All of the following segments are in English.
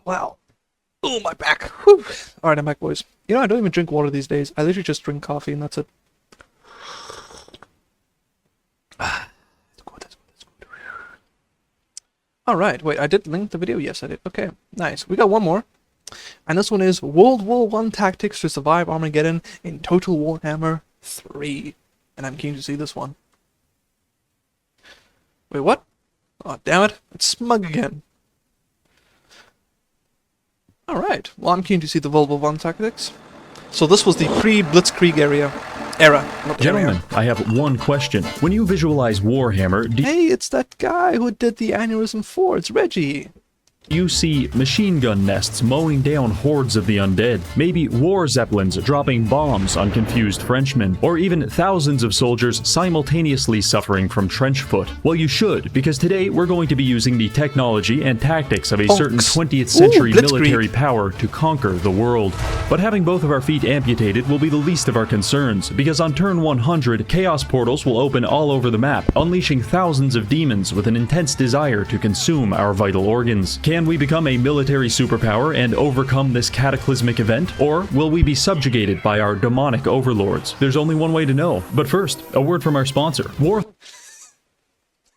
Wow. Oh, my back. Whew. Alright, I'm back, boys. You know, I don't even drink water these days. I literally just drink coffee and that's it. It's good, it's good, it's good. Alright, wait, I did link the video? Yes, I did. Okay, nice. We got one more. And this one is World War I Tactics to Survive Armageddon in Total Warhammer 3. And I'm keen to see this one. Wait, what? Oh, damn it. It's smug again. Alright, well, I'm keen to see the World War I Tactics. So this was the pre-Blitzkrieg era. Not Gentlemen, I have one question. When you visualize Warhammer, do Hey, it's that guy who did the Aneurysm 4. It's Reggie. you see machine gun nests mowing down hordes of the undead, maybe war zeppelins dropping bombs on confused Frenchmen, or even thousands of soldiers simultaneously suffering from trench foot? Well, you should, because today we're going to be using the technology and tactics of a certain 20th century military power to conquer the world. But having both of our feet amputated will be the least of our concerns, because on turn 100, chaos portals will open all over the map, unleashing thousands of demons with an intense desire to consume our vital organs. Can we become a military superpower and overcome this cataclysmic event, or will we be subjugated by our demonic overlords? There's only one way to know. But first, a word from our sponsor, War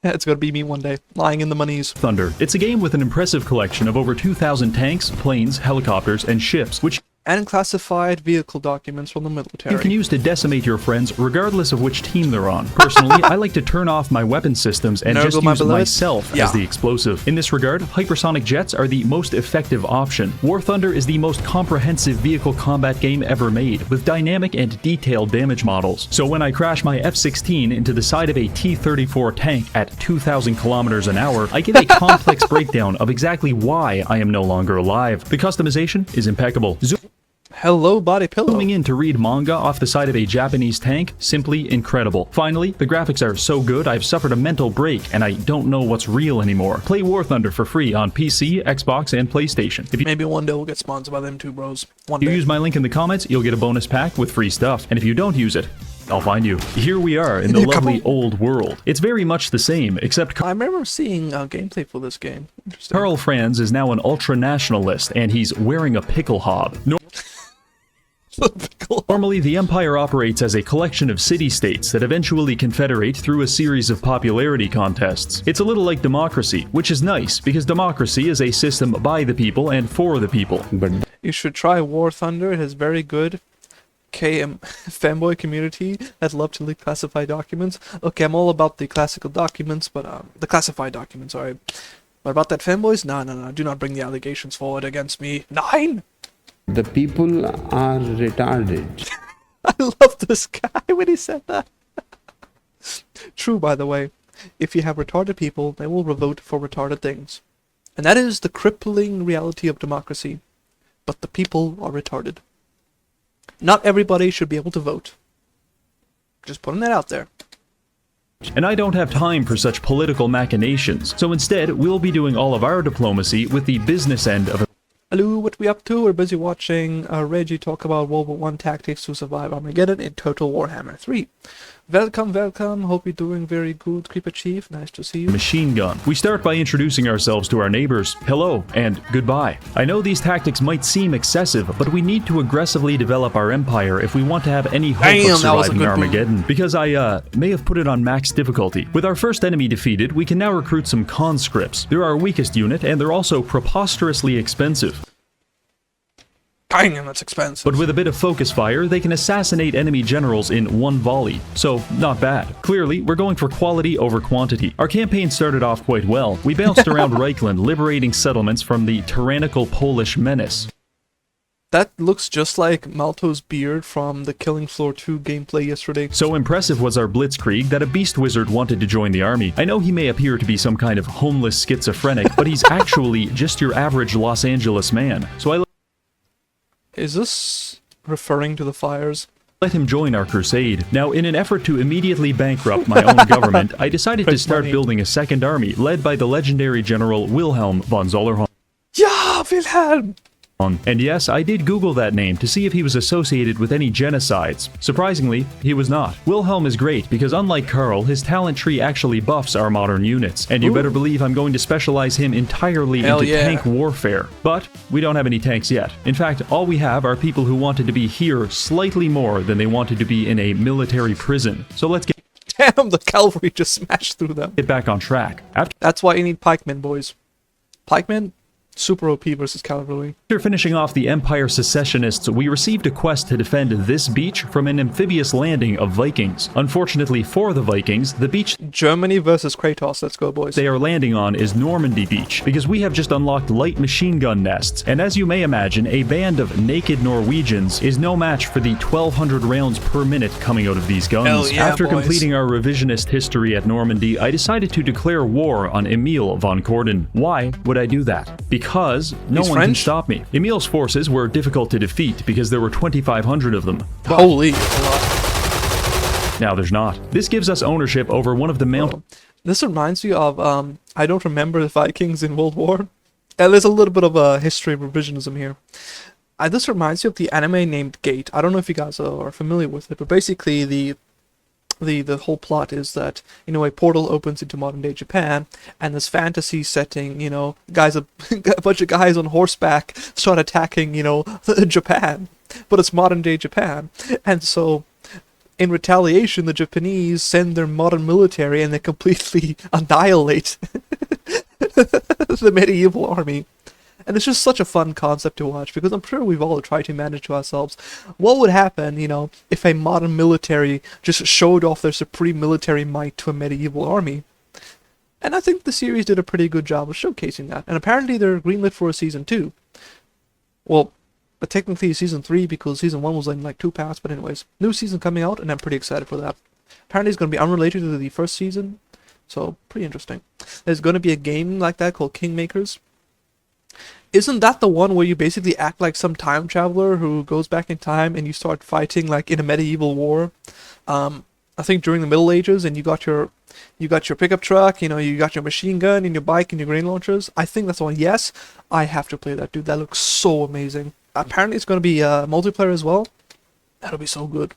It's gonna be me one day, lying in the monies. Thunder. It's a game with an impressive collection of over 2,000 tanks, planes, helicopters, and ships, which And classified vehicle documents from the military. you can use to decimate your friends regardless of which team they're on. Personally, I like to turn off my weapon systems and just use myself as the explosive. In this regard, hypersonic jets are the most effective option. War Thunder is the most comprehensive vehicle combat game ever made, with dynamic and detailed damage models. So when I crash my F-16 into the side of a T-34 tank at 2,000 kilometers an hour, I get a complex breakdown of exactly why I am no longer alive. The customization is impeccable. Hello, body pillow. Zooming in to read manga off the side of a Japanese tank, simply incredible. Finally, the graphics are so good I've suffered a mental break and I don't know what's real anymore. Play War Thunder for free on PC, Xbox, and PlayStation. If Maybe one day we'll get sponsored by them two bros. One you day. use my link in the comments, you'll get a bonus pack with free stuff. And if you don't use it, I'll find you. Here we are in the lovely old world. It's very much the same, except I remember seeing gameplay for this game. Interesting. Karl Franz is now an ultra-nationalist and he's wearing a pickle hob. Normally, the Empire operates as a collection of city-states that eventually confederate through a series of popularity contests. It's a little like democracy, which is nice, because democracy is a system by the people and for the people. You should try War Thunder. It has very good fanboy community that love to leak classified documents. Okay, I'm all about the classical documents, but the classified documents, sorry. But about that fanboys? No. Do not bring the allegations forward against me. 9! The people are retarded. I love this guy when he said that. True, by the way. If you have retarded people, they will vote for retarded things. And that is the crippling reality of democracy. But the people are retarded. Not everybody should be able to vote. Just putting that out there. And I don't have time for such political machinations, so instead we'll be doing all of our diplomacy with the business end of Hello, what we up to? We're busy watching Reggie talk about World War I tactics to survive Armageddon in Total Warhammer 3. Welcome. Hope you're doing very good, Creeper Chief. Nice to see you. machine gun. We start by introducing ourselves to our neighbors. Hello and goodbye. I know these tactics might seem excessive, but we need to aggressively develop our empire if we want to have any hope of surviving Armageddon. Because I may have put it on max difficulty. With our first enemy defeated, we can now recruit some conscripts. They're our weakest unit, and they're also preposterously expensive. Dang, that's expensive. But with a bit of focus fire, they can assassinate enemy generals in one volley. So, not bad. Clearly, we're going for quality over quantity. Our campaign started off quite well. We bounced around Reichland, liberating settlements from the tyrannical Polish menace. That looks just like Malto's beard from the Killing Floor 2 gameplay yesterday. So impressive was our blitzkrieg that a beast wizard wanted to join the army. I know he may appear to be some kind of homeless schizophrenic, but he's actually just your average Los Angeles man. So Is this referring to the fires? let him join our crusade. Now, in an effort to immediately bankrupt my own government, I decided to start building a second army led by the legendary General Wilhelm von Zollernholm. Yeah, Wilhelm! And yes, I did Google that name to see if he was associated with any genocides. Surprisingly, he was not. Wilhelm is great because unlike Karl, his talent tree actually buffs our modern units. And you better believe I'm going to specialize him entirely into tank warfare. But we don't have any tanks yet. In fact, all we have are people who wanted to be here slightly more than they wanted to be in a military prison. So let's get Damn, the cavalry just smashed through them. back on track. That's why you need pikemen, boys. Pikemen? Super OP versus cavalry. After finishing off the Empire Secessionists, we received a quest to defend this beach from an amphibious landing of Vikings. Unfortunately for the Vikings, the beach Germany versus Kratos. Let's go, boys. they are landing on is Normandy Beach, because we have just unlocked light machine gun nests, and as you may imagine, a band of naked Norwegians is no match for the 1,200 rounds per minute coming out of these guns. Hell yeah, After boys. completing our revisionist history at Normandy, I decided to declare war on Emil von Corden. Why would I do that? Because no He's one can French? stop me. Emil's forces were difficult to defeat because there were 2,500 of them. Holy. That's a lot. Now there's not. This gives us ownership over one of the mountains. This reminds me of, I don't remember the Vikings in World War. There's a little bit of a history revisionism here. This reminds me of the anime named Gate. I don't know if you guys are familiar with it, but basically the whole plot is that, you know, a portal opens into modern day Japan, and this fantasy setting, you know, a bunch of guys on horseback start attacking, you know, Japan, but it's modern day Japan, and so in retaliation, the Japanese send their modern military and they completely annihilate the medieval army. And it's just such a fun concept to watch, because I'm sure we've all tried to imagine to ourselves, what would happen, you know, if a modern military just showed off their supreme military might to a medieval army. And I think the series did a pretty good job of showcasing that. And apparently they're greenlit for a season 2. Well, but technically season 3, because season 1 was in like 2 parts, but anyways, new season coming out, and I'm pretty excited for that. Apparently it's going to be unrelated to the first season, so pretty interesting. There's going to be a game like that called Kingmakers. Isn't that the one where you basically act like some time traveler who goes back in time and you start fighting like in a medieval war? I think during the Middle Ages, and you got your pickup truck, you know, you got your machine gun and your bike and your grain launchers. I think that's the one. Yes, I have to play that, dude. That looks so amazing. Apparently it's going to be multiplayer as well. That'll be so good.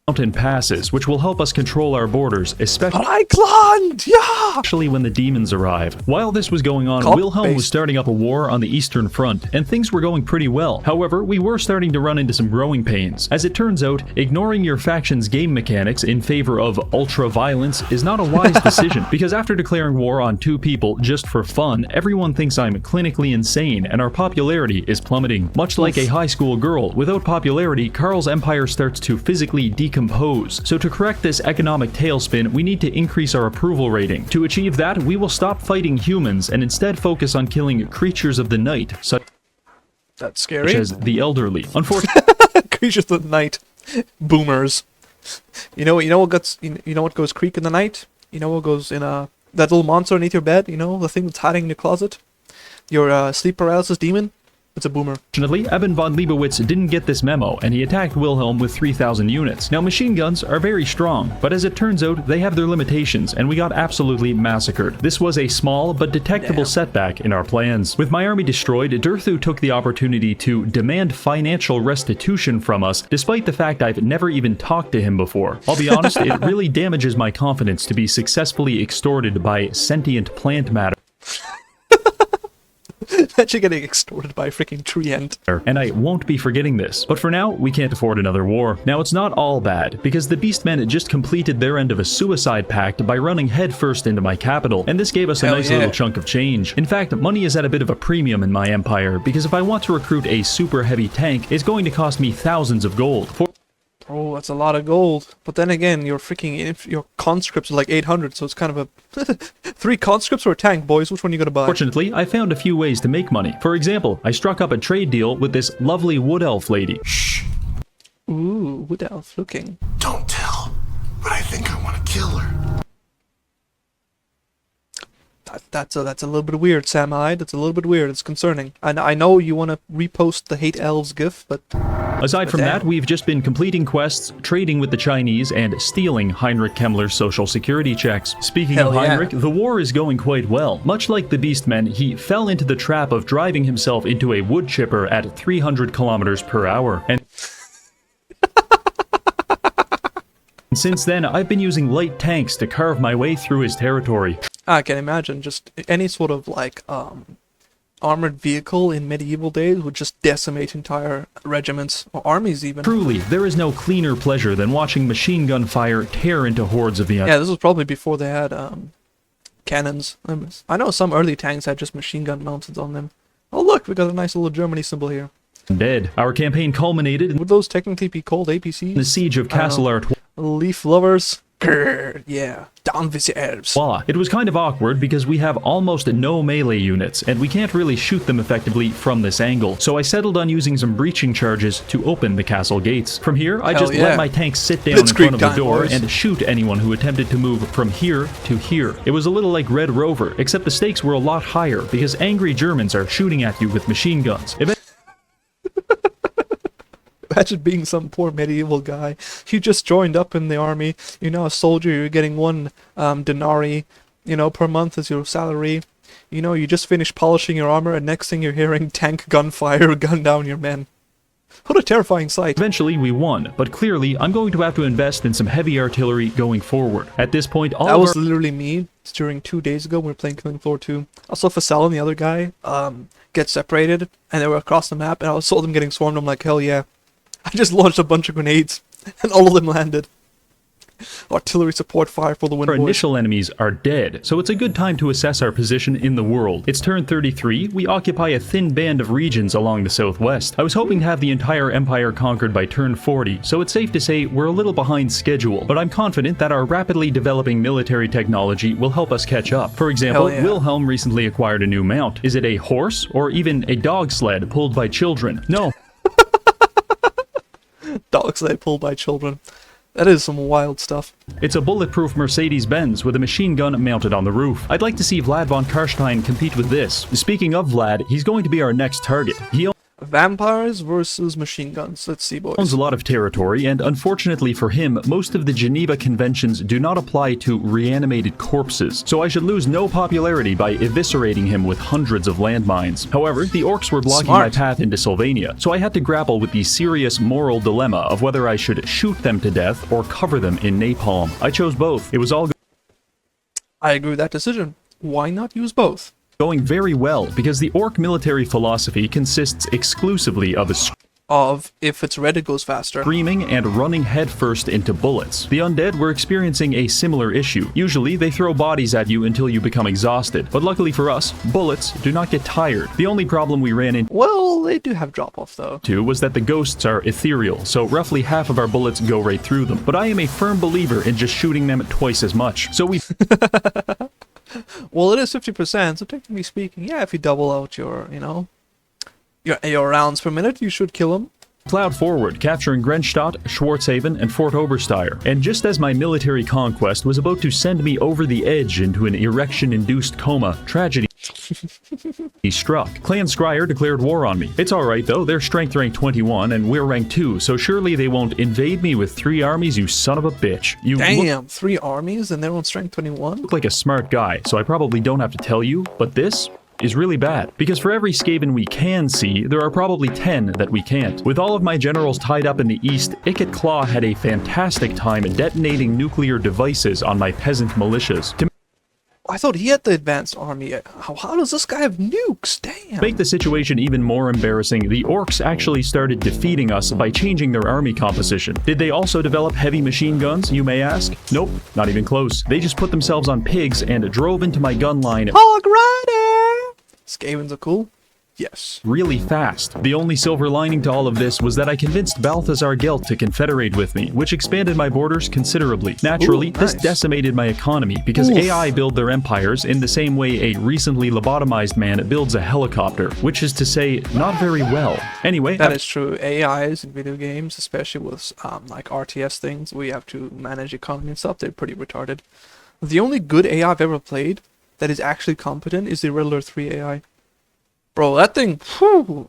Mountain passes, which will help us control our borders, Reichland! Yeah! especially when the demons arrive. While this was going on, Cop Wilhelm was based. starting up a war on the Eastern Front, and things were going pretty well. However, we were starting to run into some growing pains. As it turns out, ignoring your faction's game mechanics in favor of ultra-violence is not a wise decision, because after declaring war on 2 people just for fun, everyone thinks I'm clinically insane, and our popularity is plummeting. Much like a high school girl, without popularity, Karl's empire starts to physically decompose. So to correct this economic tailspin, we need to increase our approval rating. To achieve that, we will stop fighting humans and instead focus on killing creatures of the night, such That's scary. as the elderly. Unfortunately, Creatures of the night. Boomers. You know what goes creak in the night? You know what goes in that little monster underneath your bed? You know, the thing that's hiding in your closet? Your sleep paralysis demon? It's a boomer. Eben von Leibowitz didn't get this memo, and he attacked Wilhelm with 3,000 units. Now, machine guns are very strong, but as it turns out, they have their limitations, and we got absolutely massacred. This was a small but detectable setback in our plans. With my army destroyed, Durthu took the opportunity to demand financial restitution from us, despite the fact I've never even talked to him before. I'll be honest, it really damages my confidence to be successfully extorted by sentient plant matter. Imagine getting extorted by a freaking tree ant. And I won't be forgetting this. But for now, we can't afford another war. Now, it's not all bad, because the Beastmen just completed their end of a suicide pact by running headfirst into my capital, and this gave us a nice little chunk of change. In fact, money is at a bit of a premium in my empire, because if I want to recruit a super heavy tank, it's going to cost me thousands of gold. Oh, that's a lot of gold. But then again, your conscripts are like 800, so it's kind of a 3 conscripts or a tank, boys. Which one are you gonna buy? Fortunately, I found a few ways to make money. For example, I struck up a trade deal with this lovely wood elf lady. Ooh, wood elf looking. Don't tell, but I think I want to kill her. That's a little bit weird, Sam Hyde. That's a little bit weird. It's concerning. And I know you want to repost the hate elves gif, but Aside from that, damn. we've just been completing quests, trading with the Chinese, and stealing Heinrich Kemmler's social security checks. Speaking of Hell yeah. Heinrich, the war is going quite well. Much like the Beastmen, he fell into the trap of driving himself into a wood chipper at 300 kilometers per hour. And since then, I've been using light tanks to carve my way through his territory. I can imagine just any sort of like armored vehicle in medieval days would just decimate entire regiments or armies even. Truly, there is no cleaner pleasure than watching machine gun fire tear into hordes of the Yeah, this was probably before they had cannons. I know some early tanks had just machine gun mounted on them. Oh look, we got a nice little Germany symbol here. undead. Our campaign culminated in Would those technically be called APCs? the siege of Castle Art. Leaf lovers. Grrr, yeah. Down with the elves. It was kind of awkward because we have almost no melee units, and we can't really shoot them effectively from this angle, so I settled on using some breaching charges to open the castle gates. From here, I just yeah. let my tanks sit down in Blitzkrieg front of the time, door boys. and shoot anyone who attempted to move from here to here. It was a little like Red Rover, except the stakes were a lot higher because angry Germans are shooting at you with machine guns. Imagine being some poor medieval guy. You just joined up in the army. You're now a soldier. You're getting 1 denarii, per month as your salary. You just finished polishing your armor, and next thing you're hearing tank gunfire gun down your men. What a terrifying sight. Eventually, we won, but clearly, I'm going to have to invest in some heavy artillery going forward. At this point, all That of was our literally me during 2 days ago when we were playing Killing Floor 2. I saw Fasal and the other guy get separated, and they were across the map, and I saw them getting swarmed. I'm like, hell yeah. I just launched a bunch of grenades, and all of them landed. Artillery support fire for the win, Our boys. initial enemies are dead, so it's a good time to assess our position in the world. It's turn 33, we occupy a thin band of regions along the southwest. I was hoping to have the entire empire conquered by turn 40, so it's safe to say we're a little behind schedule, but I'm confident that our rapidly developing military technology will help us catch up. For example, Hell yeah. Wilhelm recently acquired a new mount. Is it a horse, or even a dog sled pulled by children? No. Dog sled pulled by children. That is some wild stuff. It's a bulletproof Mercedes-Benz with a machine gun mounted on the roof. I'd like to see Vlad von Karstein compete with this. Speaking of Vlad, he's going to be our next target. He Vampires versus machine guns. Let's see, boys. owns a lot of territory, and unfortunately for him, most of the Geneva Conventions do not apply to reanimated corpses, so I should lose no popularity by eviscerating him with hundreds of landmines. However, the orcs were blocking Smart. my path into Sylvania, so I had to grapple with the serious moral dilemma of whether I should shoot them to death or cover them in napalm. I chose both. It was all I agree with that decision. Why not use both? going very well, because the orc military philosophy consists exclusively of If it's red, it goes faster. screaming and running headfirst into bullets. The undead were experiencing a similar issue. Usually, they throw bodies at you until you become exhausted, but luckily for us, bullets do not get tired. The only problem we ran into Well, they do have drop-off, though. was that the ghosts are ethereal, so roughly half of our bullets go right through them. But I am a firm believer in just shooting them twice as much. So we Well, it is 50%, so technically speaking, yeah, if you double out your, your rounds per minute, you should kill them. plowed forward, capturing Grenstadt, Schwarzhaven, and Fort Obersteyr. And just as my military conquest was about to send me over the edge into an erection-induced coma, tragedy struck. Clan Scryer declared war on me. It's alright though, they're strength rank 21 and we're rank 2, so surely they won't invade me with 3 armies, you son of a bitch. You Damn, 3 armies and they're on strength 21? look like a smart guy, so I probably don't have to tell you, but this is really bad. Because for every Skaven we can see, there are probably 10 that we can't. With all of my generals tied up in the east, Icket Claw had a fantastic time detonating nuclear devices on my peasant militias. To I thought he had the advanced army. How does this guy have nukes? Damn. make the situation even more embarrassing, the orcs actually started defeating us by changing their army composition. Did they also develop heavy machine guns, you may ask? Nope, not even close. They just put themselves on pigs and drove into my gun line Hog Rider! Skavens are cool? Yes. really fast. The only silver lining to all of this was that I convinced Balthazar Gelt to confederate with me, which expanded my borders considerably. Naturally, Ooh, this nice. decimated my economy, because Oof. AI build their empires in the same way a recently lobotomized man builds a helicopter, which is to say, not very well. Anyway, That is true. AIs in video games, especially with like RTS things, where you have to manage economy and stuff, they're pretty retarded. The only good AI I've ever played that is actually competent is the Riddler 3 AI. Bro, that thing, whew,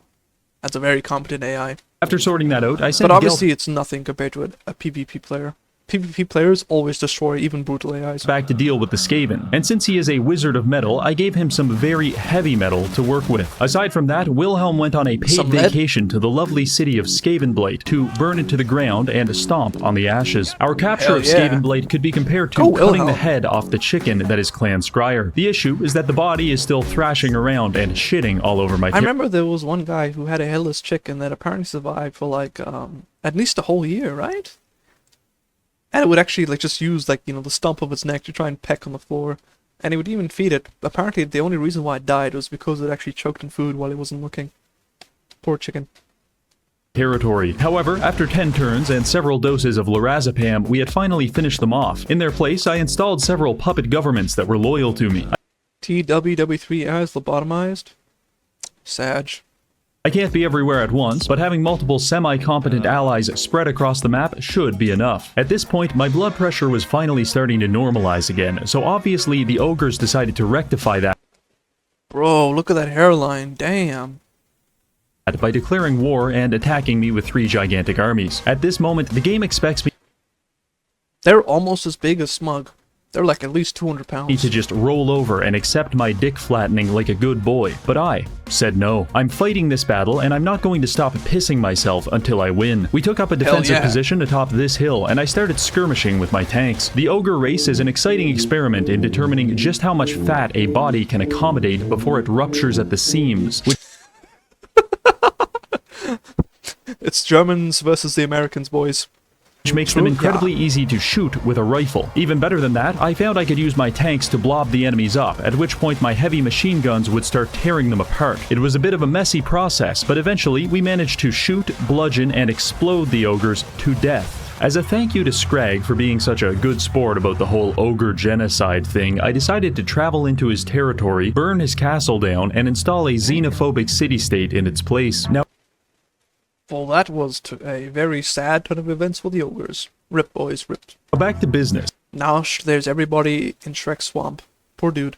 That's a very competent AI. After sorting that out, I sent But obviously it's nothing compared to a PvP player. PvP players always destroy even brutal AIs. back to deal with the Skaven, and since he is a wizard of metal, I gave him some very heavy metal to work with. Aside from that, Wilhelm went on a paid Some lead? vacation to the lovely city of Skavenblight to burn it to the ground and stomp on the ashes. Our capture Hell of yeah. Skavenblight could be compared to Go, cutting the Wilhelm. head off the chicken that is Clan Scryer. The issue is that the body is still thrashing around and shitting all over my I remember there was one guy who had a headless chicken that apparently survived for like at least a whole year, right? And it would actually like just use like, you know, the stump of its neck to try and peck on the floor. And it would even feed it. Apparently the only reason why it died was because it actually choked in food while it wasn't looking. Poor chicken. territory. However, after 10 turns and several doses of lorazepam, we had finally finished them off. In their place, I installed several puppet governments that were loyal to me. TWW3 as lobotomized. Sag. I can't be everywhere at once, but having multiple semi-competent allies spread across the map should be enough. At this point, my blood pressure was finally starting to normalize again, so obviously the ogres decided to rectify that Bro, look at that hairline. Damn. by declaring war and attacking me with 3 gigantic armies. At this moment, the game expects me They're almost as big as Smug. They're like at least 200 pounds. to just roll over and accept my dick flattening like a good boy, but I said no. I'm fighting this battle, and I'm not going to stop pissing myself until I win. We took up a defensive yeah. position atop this hill, and I started skirmishing with my tanks. The ogre race is an exciting experiment in determining just how much fat a body can accommodate before it ruptures at the seams, It's Germans versus the Americans, boys. which makes them incredibly easy to shoot with a rifle. Even better than that, I found I could use my tanks to blob the enemies up, at which point my heavy machine guns would start tearing them apart. It was a bit of a messy process, but eventually we managed to shoot, bludgeon, and explode the ogres to death. As a thank you to Scrag for being such a good sport about the whole ogre genocide thing, I decided to travel into his territory, burn his castle down, and install a xenophobic city-state in its place. Now, Well, that was a very sad turn of events for the ogres. Rip, boys, rip. back to business. Now there's everybody in Shrek Swamp. Poor dude.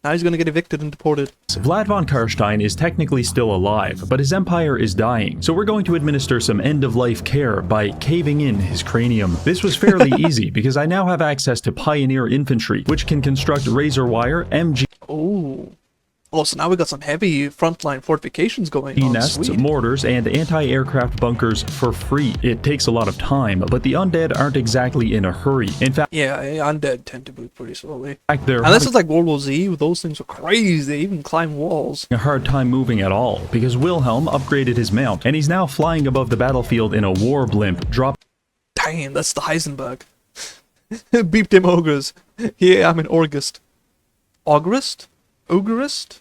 Now he's gonna get evicted and deported. Vlad von Karstein is technically still alive, but his empire is dying, so we're going to administer some end-of-life care by caving in his cranium. This was fairly easy, because I now have access to Pioneer Infantry, which can construct razor wire, MG Oh, so now we got some heavy frontline fortifications going on. nests, Sweet. mortars, and anti-aircraft bunkers for free. It takes a lot of time, but the undead aren't exactly in a hurry. In fact, Yeah, undead tend to move pretty slowly. they're Unless it's like World War Z, those things are crazy. They even climb walls. a hard time moving at all, because Wilhelm upgraded his mount, and he's now flying above the battlefield in a war blimp, Damn, that's the Heisenberg. Beeped him ogres. Yeah, I'm an Orgist. Ogrist? Ogreist?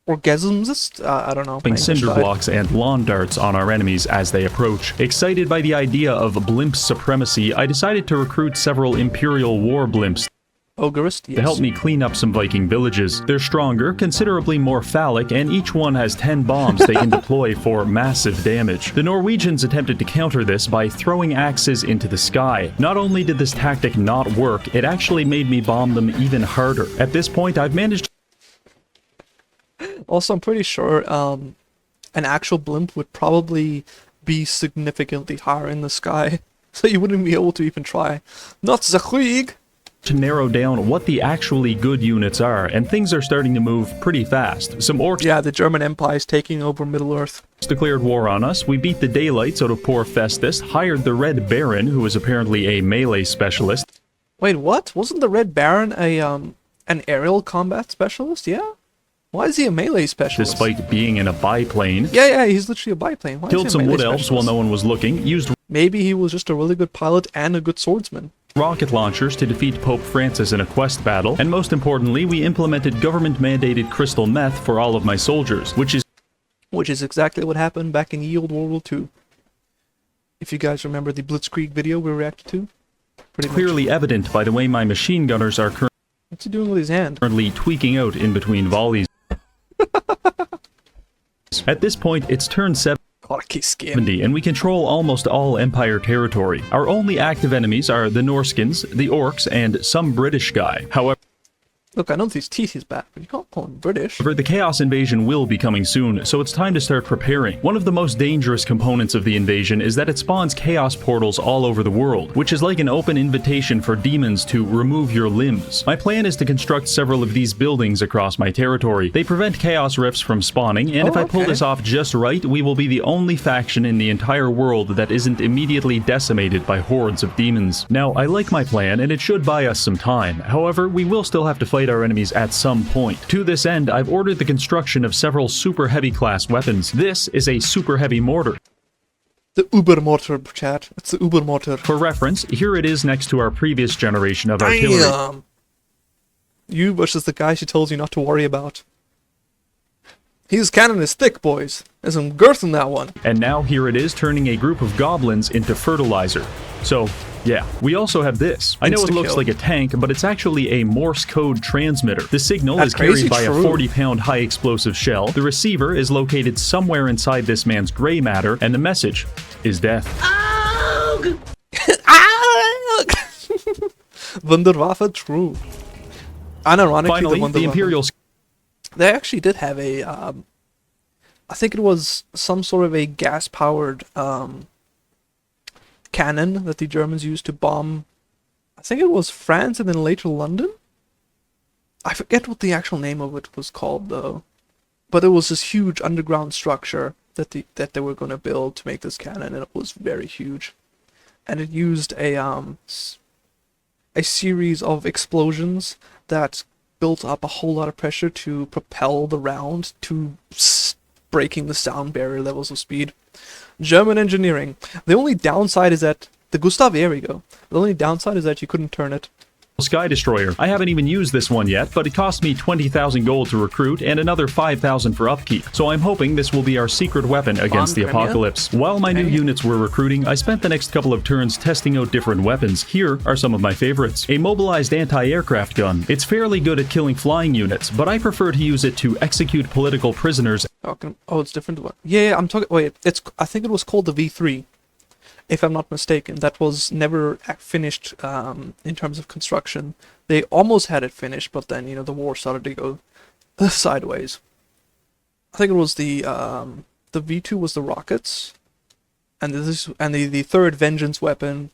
Orgasmist? I don't know. My dropping English cinder died. blocks and lawn darts on our enemies as they approach. Excited by the idea of blimp supremacy, I decided to recruit several Imperial war blimps Ogreist? Yes. to help me clean up some Viking villages. They're stronger, considerably more phallic, and each one has 10 bombs they can deploy for massive damage. The Norwegians attempted to counter this by throwing axes into the sky. Not only did this tactic not work, it actually made me bomb them even harder. At this point, I've managed Also, I'm pretty sure an actual blimp would probably be significantly higher in the sky, so you wouldn't be able to even try. Not the Krieg! to narrow down what the actually good units are, and things are starting to move pretty fast. Some orcs Yeah, the German Empire is taking over Middle-earth. declared war on us, we beat the daylights out of poor Festus, hired the Red Baron, who was apparently a melee specialist, Wait, what? Wasn't the Red Baron an aerial combat specialist? Yeah? Why is he a melee specialist? despite being in a biplane, Yeah, he's literally a biplane. Why is killed he a some melee wood elves while specialist? no one was looking, used Maybe he was just a really good pilot and a good swordsman. rocket launchers to defeat Pope Francis in a quest battle, and most importantly, we implemented government-mandated crystal meth for all of my soldiers, which is exactly what happened back in Ye Olde World War II. If you guys remember the Blitzkrieg video we reacted to. Pretty much. clearly evident by the way my machine gunners are What's he doing with his hand? currently tweaking out in between volleys. At this point, it's turn 70, God, I keep scared. and we control almost all Empire territory. Our only active enemies are the Norskins, the Orcs, and some British guy. However, Look, I know his teeth is bad, but you can't Oh, British. However, the Chaos invasion will be coming soon, so it's time to start preparing. One of the most dangerous components of the invasion is that it spawns Chaos portals all over the world, which is like an open invitation for demons to remove your limbs. My plan is to construct several of these buildings across my territory. They prevent Chaos rifts from spawning, and if I pull this off just right, we will be the only faction in the entire world that isn't immediately decimated by hordes of demons. Now, I like my plan, and it should buy us some time. However, we will still have to fight our enemies at some point. To this end, I've ordered the construction of several super heavy class weapons. This is a super heavy mortar. The Uber mortar, chat. It's the Uber mortar. For reference, here it is next to our previous generation of artillery. Damn! You versus the guy she tells you not to worry about. His cannon is thick, boys. There's some girth in that one. And now here it is turning a group of goblins into fertilizer. So, yeah. We also have this. I know it looks like a tank, but it's actually a Morse code transmitter. The signal is carried by a 40-pound high explosive shell. The receiver is located somewhere inside this man's gray matter, and the message is death. Wunderwaffe, true. Unironically, Finally, the Imperial... They actually did have a, I think it was some sort of a gas-powered cannon that the Germans used to bomb, I think it was France and then later London? I forget what the actual name of it was called, though. But it was this huge underground structure that they were going to build to make this cannon, and it was very huge. And it used a series of explosions that built up a whole lot of pressure to propel the round to breaking the sound barrier levels of speed. German engineering. The only downside is that the Gustav, there we go. The only downside is that you couldn't turn it. Sky Destroyer. I haven't even used this one yet, but it cost me 20,000 gold to recruit and another 5,000 for upkeep, so I'm hoping this will be our secret weapon against the apocalypse. While my new units were recruiting, I spent the next couple of turns testing out different weapons. Here are some of my favorites. A mobilized anti-aircraft gun. It's fairly good at killing flying units, but I prefer to use it to execute political prisoners. Oh, it's different. Yeah, I'm talking. Wait, I think it was called the V3. If I'm not mistaken, that was never finished in terms of construction. They almost had it finished, but then, the war started to go sideways. I think it was the V2 was the rockets, and the third vengeance weapon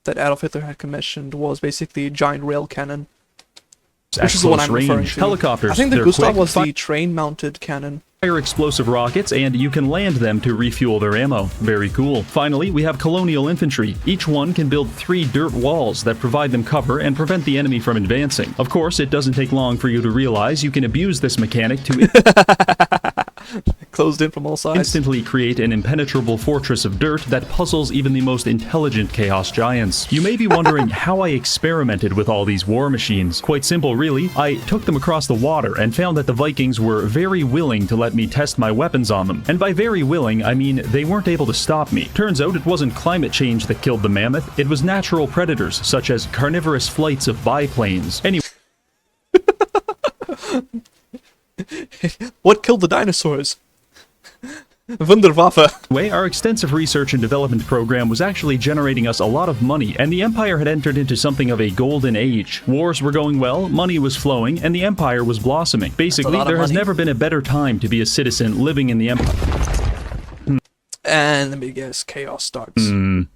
that Adolf Hitler had commissioned was basically a giant rail cannon, which is the one I'm referring to. Helicopters. I think the Gustav was the train-mounted cannon. Fire explosive rockets, and you can land them to refuel their ammo. Very cool. Finally, we have colonial infantry. Each one can build 3 dirt walls that provide them cover and prevent the enemy from advancing. Of course, it doesn't take long for you to realize you can abuse this mechanic to closed in from all sides. Instantly create an impenetrable fortress of dirt that puzzles even the most intelligent chaos giants. You may be wondering how I experimented with all these war machines. Quite simple, really. I took them across the water and found that the Vikings were very willing to let me test my weapons on them. And by very willing, I mean they weren't able to stop me. Turns out it wasn't climate change that killed the mammoth, it was natural predators, such as carnivorous flights of biplanes. Anyway. What killed the dinosaurs? Wunderwaffe. Our extensive research and development program was actually generating us a lot of money, and the Empire had entered into something of a golden age. Wars were going well, money was flowing, and the Empire was blossoming. Basically, there has never been a better time to be a citizen living in the Empire. And let me guess, chaos starts. Doom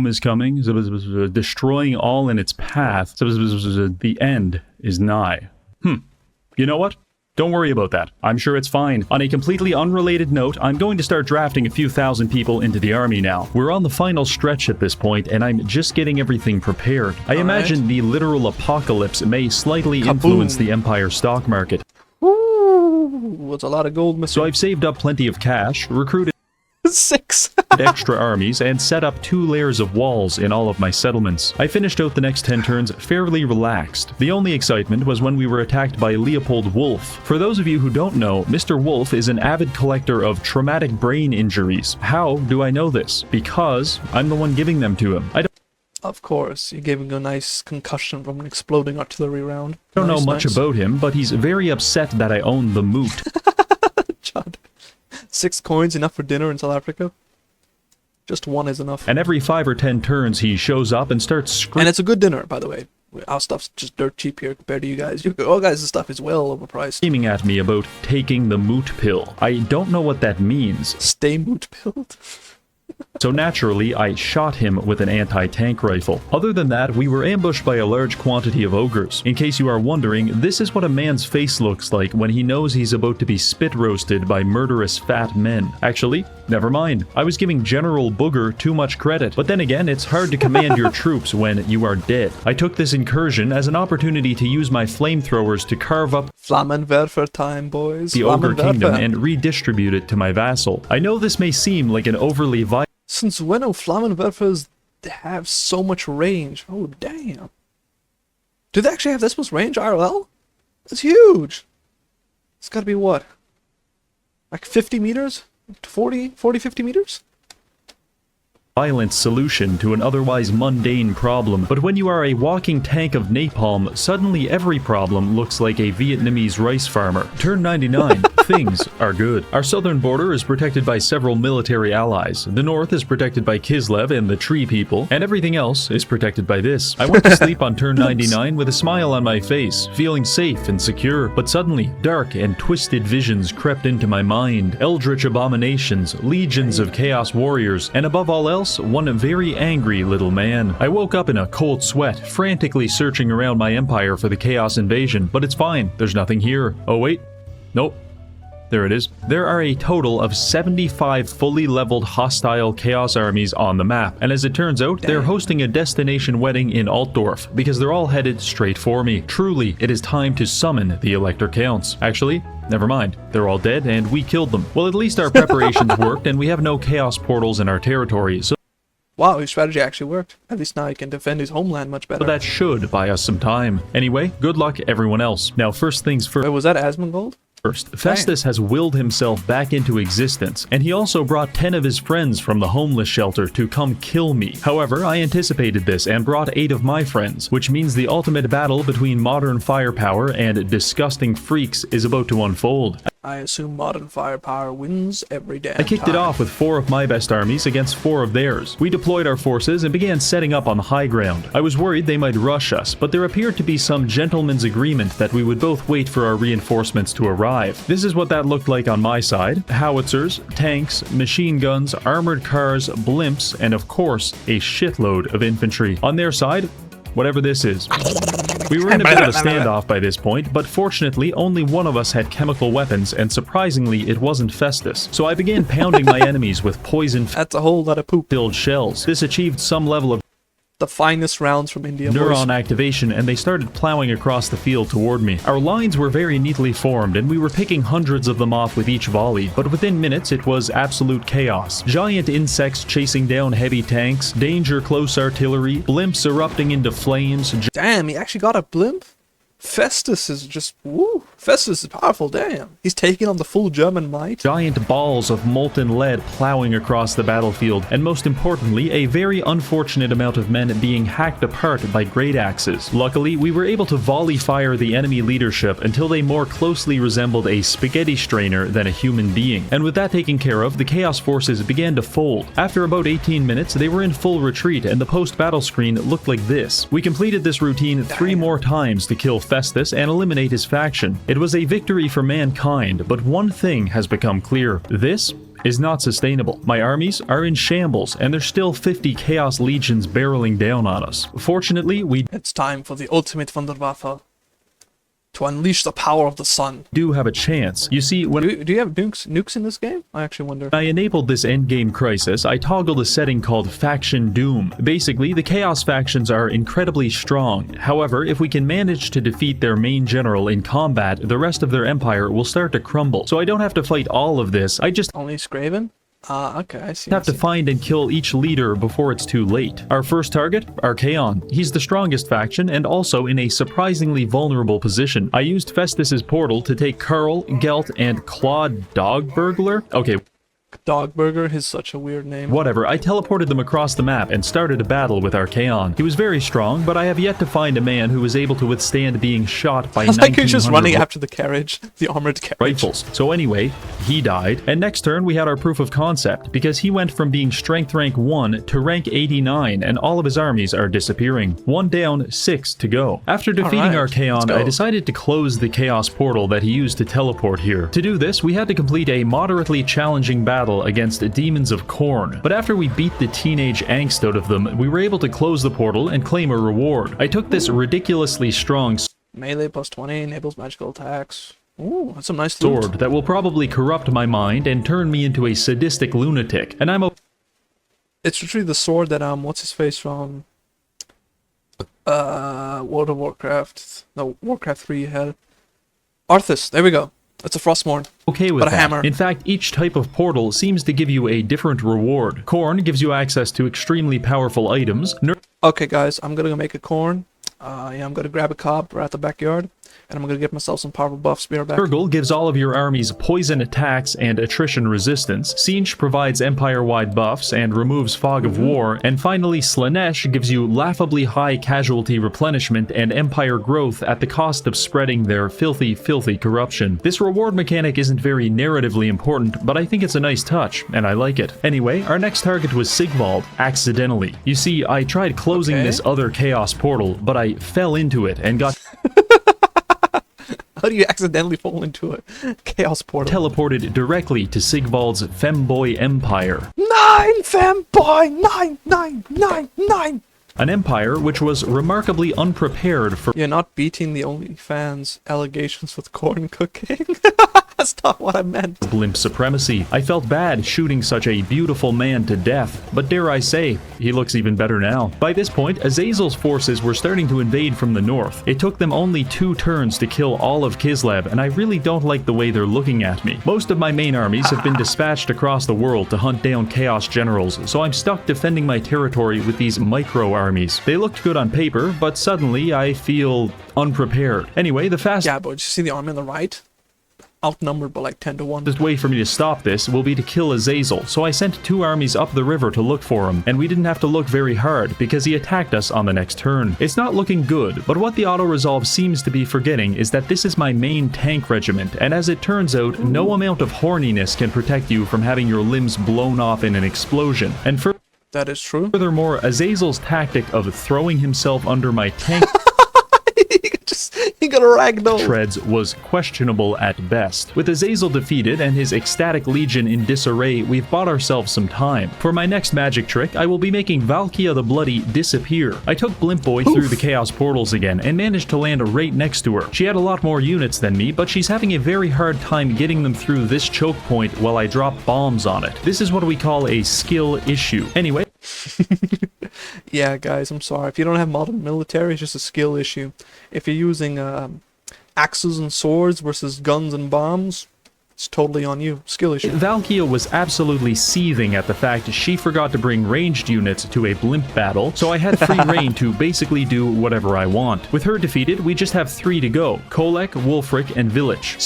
is coming, destroying all in its path. The end is nigh. You know what? Don't worry about that. I'm sure it's fine. On a completely unrelated note, I'm going to start drafting a few thousand people into the army now. We're on the final stretch at this point, and I'm just getting everything prepared. I imagine the literal apocalypse may slightly influence the Empire stock market. Ooh, it's a lot of gold missing. So I've saved up plenty of cash, recruited 6 extra armies, and set up 2 layers of walls in all of my settlements. I finished out the next 10 turns fairly relaxed. The only excitement was when we were attacked by Leopold Wolf. For those of you who don't know, Mr. Wolf is an avid collector of traumatic brain injuries. How do I know this? Because I'm the one giving them to him. Of course, you're giving a nice concussion from an exploding artillery round. I don't know much about him, but he's very upset that I own the moot. John. 6 coins enough for dinner in South Africa? Just 1 is enough. And every 5 or 10 turns he shows up and starts screaming. And it's a good dinner, by the way. Our stuff's just dirt cheap here compared to you guys. Your guys' stuff is well overpriced. Screaming at me about taking the moot pill. I don't know what that means. Stay moot pilled. So naturally, I shot him with an anti-tank rifle. Other than that, we were ambushed by a large quantity of ogres. In case you are wondering, this is what a man's face looks like when he knows he's about to be spit roasted by murderous fat men. Actually, never mind. I was giving General Booger too much credit. But then again, it's hard to command your troops when you are dead. I took this incursion as an opportunity to use my flamethrowers to carve up Flammenwerfer time, boys. the ogre Flammenwerfer. kingdom and redistribute it to my vassal. I know this may seem like an overly violent Since when do Flammenwerfers have so much range? Oh, damn. Do they actually have this much range IRL? That's huge. It's gotta be what? Like 50 meters? 40, 50 meters? violent solution to an otherwise mundane problem, but when you are a walking tank of napalm, suddenly every problem looks like a Vietnamese rice farmer. Turn 99, things are good. Our southern border is protected by several military allies, the north is protected by Kislev and the Tree People, and everything else is protected by this. I went to sleep on turn 99 with a smile on my face, feeling safe and secure, but suddenly, dark and twisted visions crept into my mind, eldritch abominations, legions of chaos warriors, and above all else, one very angry little man. I woke up in a cold sweat, frantically searching around my empire for the chaos invasion, but it's fine, there's nothing here. Oh wait, nope. There it is. There are a total of 75 fully leveled hostile chaos armies on the map, and as it turns out, they're hosting a destination wedding in Altdorf, because they're all headed straight for me. Truly, it is time to summon the Elector Counts. Actually, never mind. They're all dead, and we killed them. Well, at least our preparations worked, and we have no chaos portals in our territory, so Wow, his strategy actually worked. At least now he can defend his homeland much better. that should buy us some time. Anyway, good luck everyone else. Now, first things first. Wait, was that Asmongold? Festus has willed himself back into existence, and he also brought 10 of his friends from the homeless shelter to come kill me. However, I anticipated this and brought 8 of my friends, which means the ultimate battle between modern firepower and disgusting freaks is about to unfold. I assume modern firepower wins every damn I kicked it off with 4 of my best armies against 4 of theirs. We deployed our forces and began setting up on the high ground. I was worried they might rush us, but there appeared to be some gentleman's agreement that we would both wait for our reinforcements to arrive. This is what that looked like on my side. Howitzers, tanks, machine guns, armored cars, blimps, and of course, a shitload of infantry. On their side, whatever this is. We were in a bit of a standoff by this point, but fortunately only one of us had chemical weapons, and surprisingly it wasn't Festus. So I began pounding my enemies with poison-filled That's a whole lot of poop. shells. This achieved some level of The finest rounds from India, boys. neuron activation, and they started plowing across the field toward me. Our lines were very neatly formed, and we were picking hundreds of them off with each volley, but within minutes it was absolute chaos. Giant insects chasing down heavy tanks, danger close artillery, blimps erupting into flames. Damn, he actually got a blimp? Festus is just, woo. Festus is powerful, damn. He's taking on the full German might. Giant balls of molten lead plowing across the battlefield, and most importantly, a very unfortunate amount of men being hacked apart by great axes. Luckily, we were able to volley fire the enemy leadership until they more closely resembled a spaghetti strainer than a human being. And with that taken care of, the Chaos Forces began to fold. After about 18 minutes, they were in full retreat, and the post-battle screen looked like this. We completed this routine 3 more times to kill Festus and eliminate his faction. It was a victory for mankind, but one thing has become clear. This is not sustainable. My armies are in shambles, and there's still 50 Chaos Legions barreling down on us. Fortunately, we It's time for the ultimate Wunderwaffe. To unleash the power of the sun. do have a chance. You see, when Do you have nukes in this game? I actually wonder. I enabled this endgame crisis, I toggled a setting called Faction Doom. Basically, the Chaos factions are incredibly strong. However, if we can manage to defeat their main general in combat, the rest of their empire will start to crumble. So I don't have to fight all of this, I just Only Scraven? Okay, I see. have to find and kill each leader before it's too late. Our first target, Archaon. He's the strongest faction and also in a surprisingly vulnerable position. I used Festus's portal to take Karl, Gelt, and Claude Dog Burglar. Okay, Dogburger is such a weird name. Whatever, I teleported them across the map and started a battle with Archaon. He was very strong, but I have yet to find a man who was able to withstand being shot by I like you're just 1900 running after the carriage, the armored carriage. rifles. So anyway, he died, and next turn we had our proof of concept, because he went from being strength rank 1 to rank 89, and all of his armies are disappearing. 1 down, 6 to go. After defeating Alright, Archaon, let's go. I decided to close the Chaos Portal that he used to teleport here. To do this, we had to complete a moderately challenging battle against demons of Khorne, but after we beat the teenage angst out of them, we were able to close the portal and claim a reward. I took this ridiculously strong Melee plus 20 enables magical attacks. Ooh, that's some nice loot. sword that will probably corrupt my mind and turn me into a sadistic lunatic, and I'm It's literally the sword that what's his face from World of Warcraft. No, Warcraft 3 had. Arthas, there we go. It's a Frostmourne. okay with But a that. hammer. In fact, each type of portal seems to give you a different reward. Khorne gives you access to extremely powerful items. Okay, guys, I'm gonna go make a corn. Yeah, I'm gonna grab a cob right at the backyard, and I'm gonna get myself some powerful buffs. Be right back. Nurgle gives all of your armies poison attacks and attrition resistance. Siege provides empire-wide buffs and removes fog of war. And finally, Slanesh gives you laughably high casualty replenishment and empire growth at the cost of spreading their filthy, filthy corruption. This reward mechanic isn't very narratively important, but I think it's a nice touch, and I like it. Anyway, our next target was Sigvald, accidentally. You see, I tried closing Okay. this other chaos portal, but I fell into it and got How do you accidentally fall into a chaos portal? teleported directly to Sigvald's femboy empire. 9 femboy 9. An empire which was remarkably unprepared for You're not beating the OnlyFans allegations with corn cooking. That's not what I meant. blimp supremacy. I felt bad shooting such a beautiful man to death, but dare I say, he looks even better now. By this point, Azazel's forces were starting to invade from the north. It took them only 2 turns to kill all of Kislev, and I really don't like the way they're looking at me. Most of my main armies have been dispatched across the world to hunt down Chaos Generals, so I'm stuck defending my territory with these micro armies. They looked good on paper, but suddenly I feel unprepared. Anyway, the fastest Yeah, but did you see the army on the right? Outnumbered by like 10 to 1. way for me to stop this will be to kill Azazel, so I sent 2 armies up the river to look for him, and we didn't have to look very hard because he attacked us on the next turn. It's not looking good, but what the auto-resolve seems to be forgetting is that this is my main tank regiment, and as it turns out, no amount of horniness can protect you from having your limbs blown off in an explosion. And That is true. furthermore, Azazel's tactic of throwing himself under my tank He got a ragdoll. treads was questionable at best. With Azazel defeated and his ecstatic legion in disarray, we've bought ourselves some time. For my next magic trick, I will be making Valkia the Bloody disappear. I took Blimp Boy through the Chaos Portals again and managed to land right next to her. She had a lot more units than me, but she's having a very hard time getting them through this choke point while I drop bombs on it. This is what we call a skill issue. Anyway, Yeah, guys, I'm sorry. If you don't have modern military, it's just a skill issue. If you're using axes and swords versus guns and bombs, it's totally on you. Skill issue. Valkia was absolutely seething at the fact she forgot to bring ranged units to a blimp battle, so I had free reign to basically do whatever I want. With her defeated, we just have 3 to go: Kolek, Wulfric, and Village.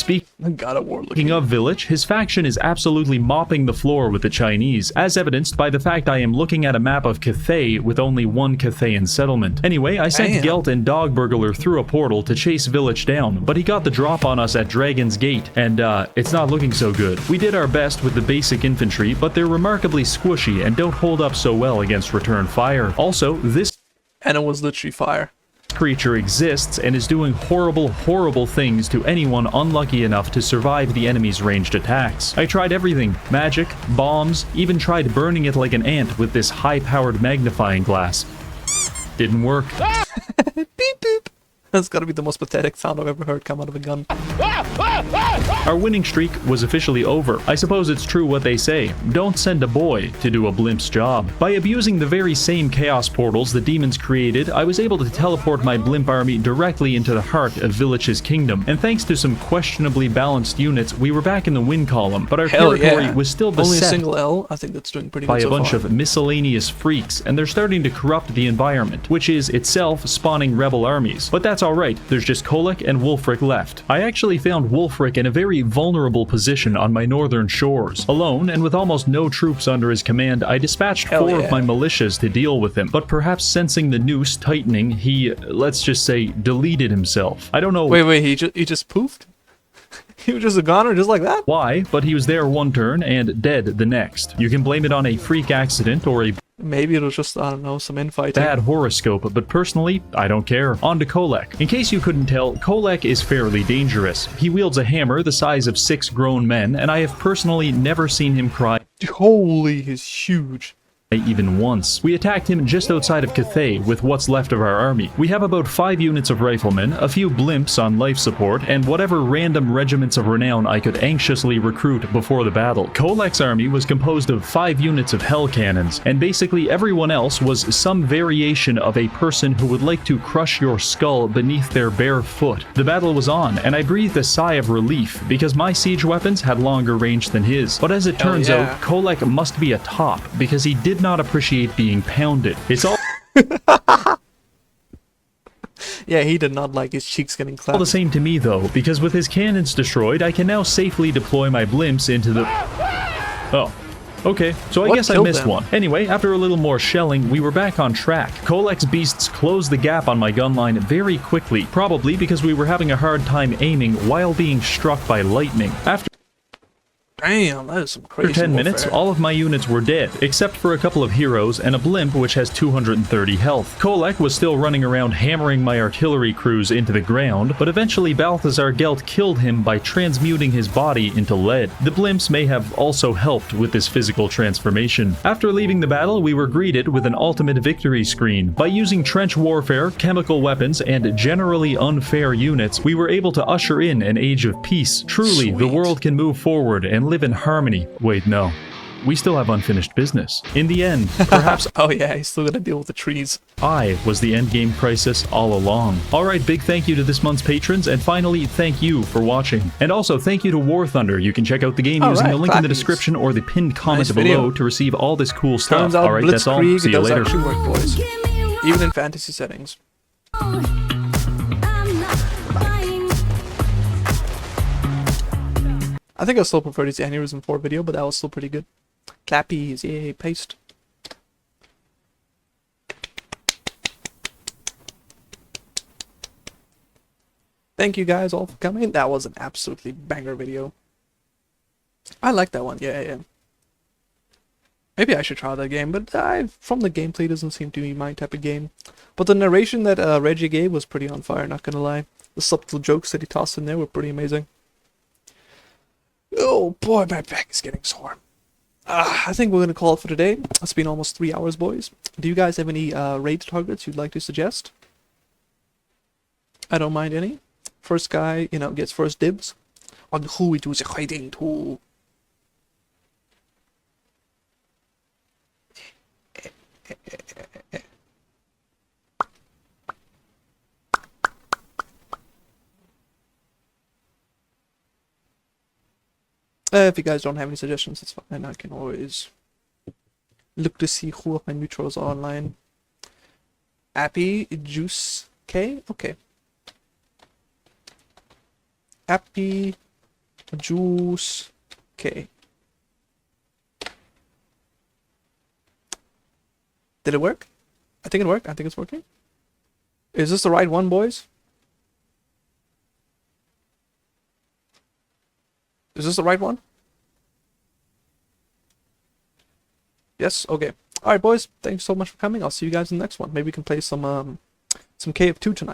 God of War looking. Speaking of Village, his faction is absolutely mopping the floor with the Chinese, as evidenced by the fact I am looking at a map of Cathay with only 1 Cathayan settlement. Anyway, I sent Damn. Gelt and Dog Burglar through a portal to chase Village down, but he got the drop on us at Dragon's Gate, and it's not looking so good. We did our best with the basic infantry, but they're remarkably squishy and don't hold up so well against return fire. Also, this And it was literally fire. creature exists and is doing horrible, horrible things to anyone unlucky enough to survive the enemy's ranged attacks. I tried everything: magic, bombs, even tried burning it like an ant with this high-powered magnifying glass. Didn't work. Beep boop. That's gotta be the most pathetic sound I've ever heard come out of a gun. Our winning streak was officially over. I suppose it's true what they say: don't send a boy to do a blimp's job. By abusing the very same chaos portals the demons created, I was able to teleport my blimp army directly into the heart of Villach's kingdom, and thanks to some questionably balanced units, we were back in the win column, but our Hell territory yeah. was still Only a beset single L. I think that's doing pretty by good a so bunch far. of miscellaneous freaks, and they're starting to corrupt the environment, which is itself spawning rebel armies. But that's that's alright, there's just Kolek and Wulfric left. I actually found Wulfric in a very vulnerable position on my northern shores. Alone, and with almost no troops under his command, I dispatched Hell 4 yeah. of my militias to deal with him, but perhaps sensing the noose tightening, he, let's just say, deleted himself. I don't know Wait, he just poofed? He was just a goner just like that? why, but he was there one turn and dead the next. You can blame it on a freak accident or a Maybe it was just, I don't know, some infighting. bad horoscope, but personally, I don't care. On to Kolek. In case you couldn't tell, Kolek is fairly dangerous. He wields a hammer the size of 6 grown men, and I have personally never seen him cry Holy, he's huge. even once. We attacked him just outside of Cathay with what's left of our army. We have about 5 units of riflemen, a few blimps on life support, and whatever random regiments of renown I could anxiously recruit before the battle. Kolek's army was composed of 5 units of hell cannons, and basically everyone else was some variation of a person who would like to crush your skull beneath their bare foot. The battle was on, and I breathed a sigh of relief because my siege weapons had longer range than his. But as it turns yeah. out, Kolek must be a top because he did not appreciate being pounded. It's all Yeah, he did not like his cheeks getting all clapped. the same to me though, because with his cannons destroyed, I can now safely deploy my blimps into the... Oh. Okay, so I What guess I killed missed them? one. Anyway, after a little more shelling, we were back on track. Kolek's beasts closed the gap on my gun line very quickly, probably because we were having a hard time aiming while being struck by lightning. After Damn, that is some crazy After 10 minutes, warfare. all of my units were dead, except for a couple of heroes and a blimp which has 230 health. Kolek was still running around hammering my artillery crews into the ground, but eventually Balthazar Gelt killed him by transmuting his body into lead. The blimps may have also helped with this physical transformation. After leaving the battle, we were greeted with an ultimate victory screen. By using trench warfare, chemical weapons, and generally unfair units, we were able to usher in an age of peace. Truly, the Sweet. world can move forward and live in harmony. Wait, no. We still have unfinished business. In the end, perhaps Oh yeah, he's still gonna deal with the trees. I was the endgame crisis all along. Alright, big thank you to this month's patrons, and finally, thank you for watching. And also, thank you to War Thunder. You can check out the game using Alright, the link in the clappies. description or the pinned comment Nice below video. to receive all this cool stuff. Turns out Alright, that's all. Blitzkrieg See you does later. actually work, boys. Even in fantasy settings. I think I still prefer this Aneurysm 4 video, but that was still pretty good. Clappies, yay, paste. Thank you guys all for coming. That was an absolutely banger video. I like that one, yeah. Maybe I should try that game, but from the gameplay it doesn't seem to be my type of game. But the narration that Reggie gave was pretty on fire, not gonna lie. The subtle jokes that he tossed in there were pretty amazing. Oh boy, my back is getting sore. I think we're gonna call it for today. It's been almost 3 hours, boys. Do you guys have any raid targets you'd like to suggest? I don't mind any. First guy, gets first dibs on who we do the raiding to. If you guys don't have any suggestions, it's fine. I can always look to see who of my neutrals are online. Appy Juice K? Okay. Appy Juice K. Did it work? I think it worked. I think it's working. Is this the right one, boys? Is this the right one? Yes? Okay. Alright, boys. Thanks so much for coming. I'll see you guys in the next one. Maybe we can play some KF2 tonight.